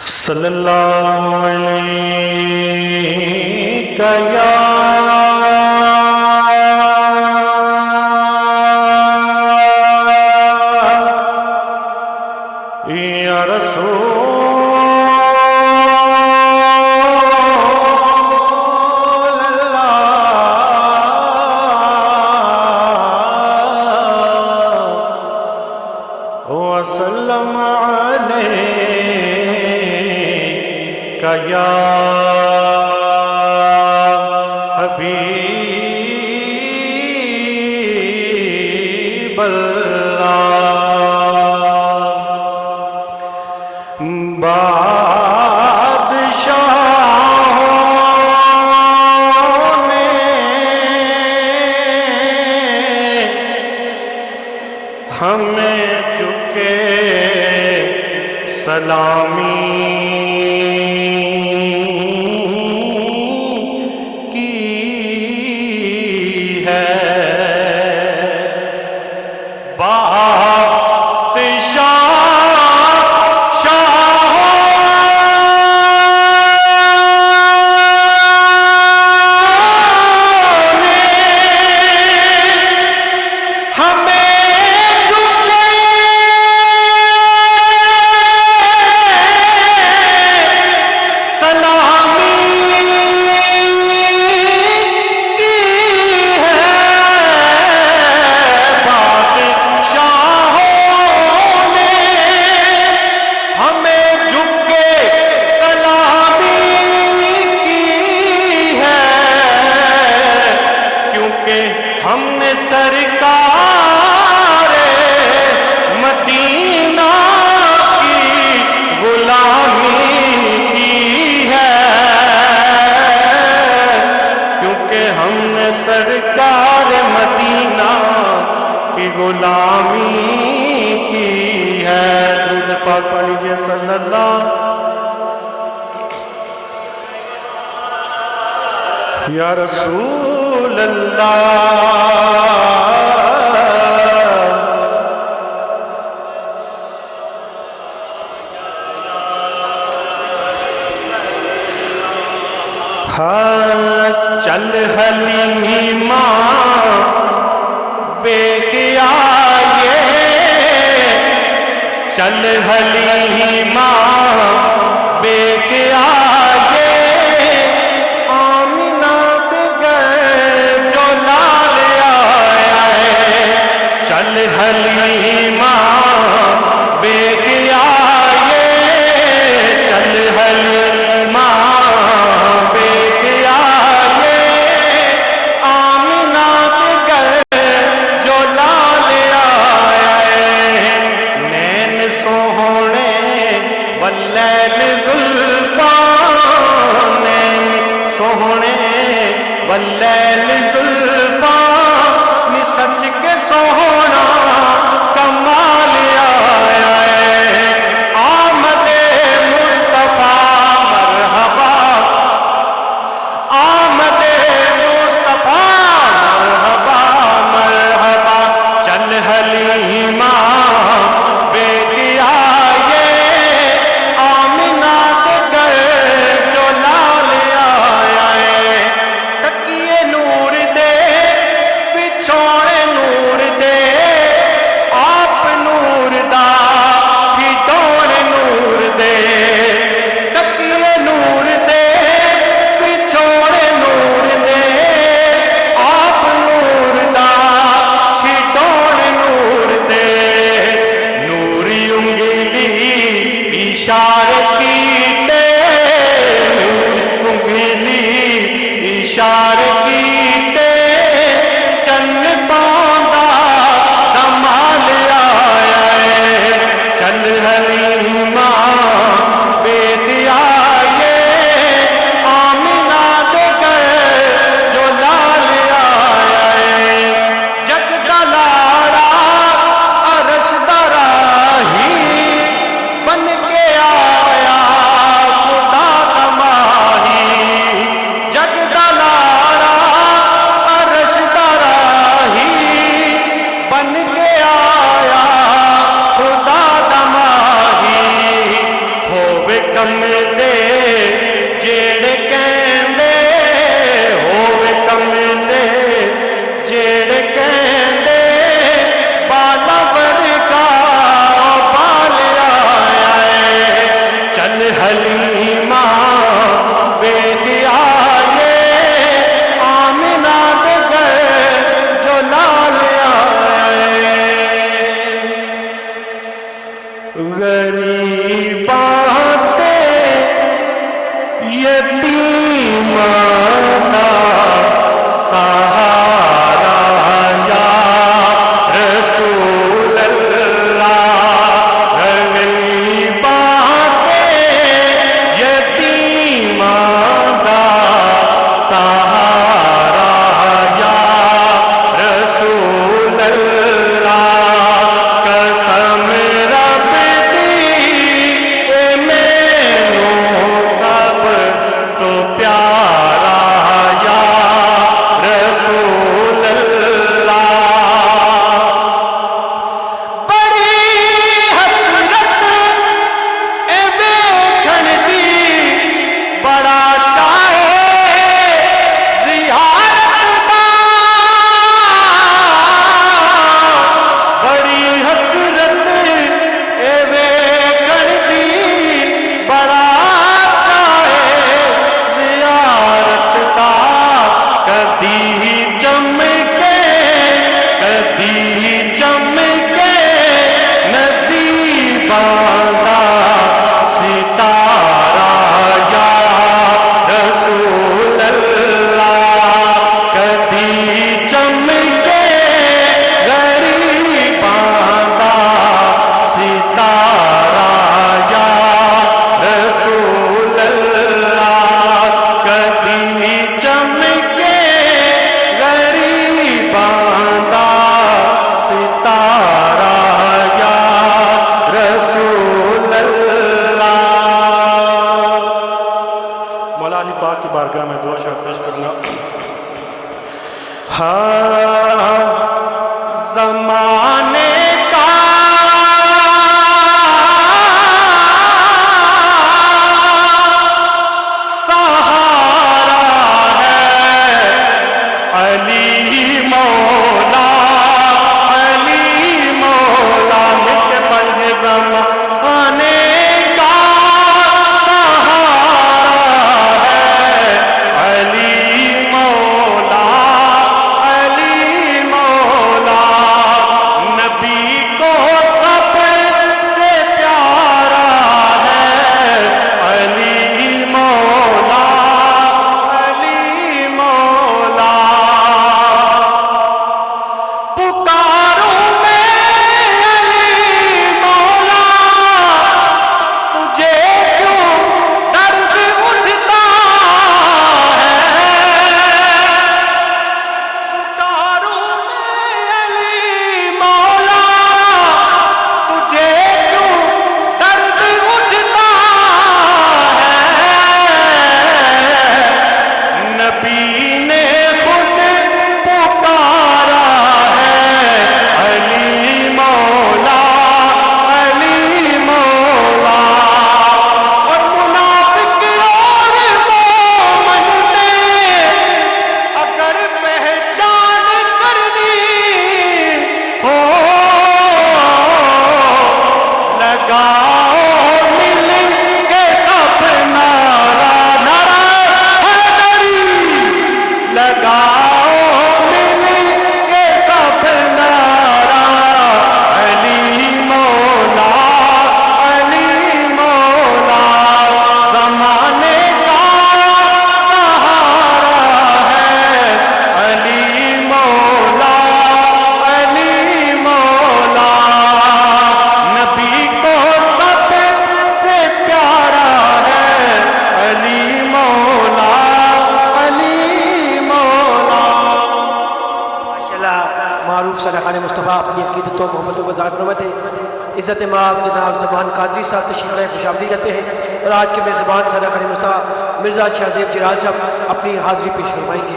صلی اللہ علیہ یا رسول اللہ وسلم علیک یا حبیب اللہ بادشاہوں نے ہمیں چکے سلامی کی ہے ہم نے سرکار مدینہ کی غلامی کی ہے کیونکہ ہم نے سرکار مدینہ کی غلامی کی ہے درود پاک پڑھ لیجئے صلی اللہ یا رسول اللہ چل حلیمہ ویکھ آئے چل حلیمہ ویکھ آئے آمینہ دے گھر جو لال آیا ہے چل حلیمہ ویکھ آئے چل حلیمہ واللیل زلفاں نی سچ کے سونا کمال آیا ہے آمد مصطفیٰ مرحبا آمد مصطفیٰ مرحبا مرحبا چل حلیمہ ویکھ آئے آمینہ کے گھر جو لال آیا ہے نور دے پچھوڑے نور دے آپ نور دا کھٹوڑ نور دے تکیے نور دے پچھوڑے نور دے آپ نور دا کھٹوڑ نور دے نوری انگلی اشارے کیتے نور انگلی اشارے بن کے آ कमले जेड़े कहंदे होवे कमले जेड़े कहंदे बाला वर्गा बाल आया चल हलीमा बेदिया आमिना दे घर जो लाल आए गरीबाते यतीमा का सहारा या रसूल अल्लाह गरीबाते यतीमा का सहारा या रसूल अल्लाह कसम रब दी ए मैनू सब तो प्यारा या रसूल अल्लाह बड़ी हसरत ए देखण दी बड़ा चाहे ज़ियारत दा बड़ी हसरत ए वेखण दी बड़ा चाहे ज़ियारत दा कदी चमके नसीबां दा सितारा या रसूल अल्लाह कदी चमके गरीबां दा सितारा या रसूल अल्लाह कदी चमके गरीबां दा सितारा या रसूल अल्लाह। मौला अली पाक की बारगाह में दुआ शायद पेश करूंगा। हाँ ज़माने का सहारा है अली मौला मिट पंज ज़माने का सहारा है अली मौला नबी को सबसे प्यारा है अली मौला पुकारो मैं अली मौला तुझे क्यों दर्द उठता है पुकारो मैं अली मौला तुझे क्यों दर्द उठता है नबी ने खुद पुकारा है अली मौला और मुनाफिक और मोमन ने अगर पहचान करनी हो लगाओ मिल के सब नारा हैदरी लगाओ मिल के सब नारा अली मौला ज़माने का सहारा है अली मौला नबी को सबसे प्यारा है अली मौला माशाअल्लाह मारूफ सलाखान मुस्तफ़ा अपनी अकीदतों मोहब्बतों को ज़ाहिर फरमाते इज़्ज़त माब जनाब ज़बान कादरी साहब तशरीफ़ लाए खुशामदीद करते हैं और आज के मेज़बान सलाखान मुस्तफ़ा मिर्ज़ा शाहज़ेब जिलाल साहब अपनी हाज़िरी पेश फरमाएंगे।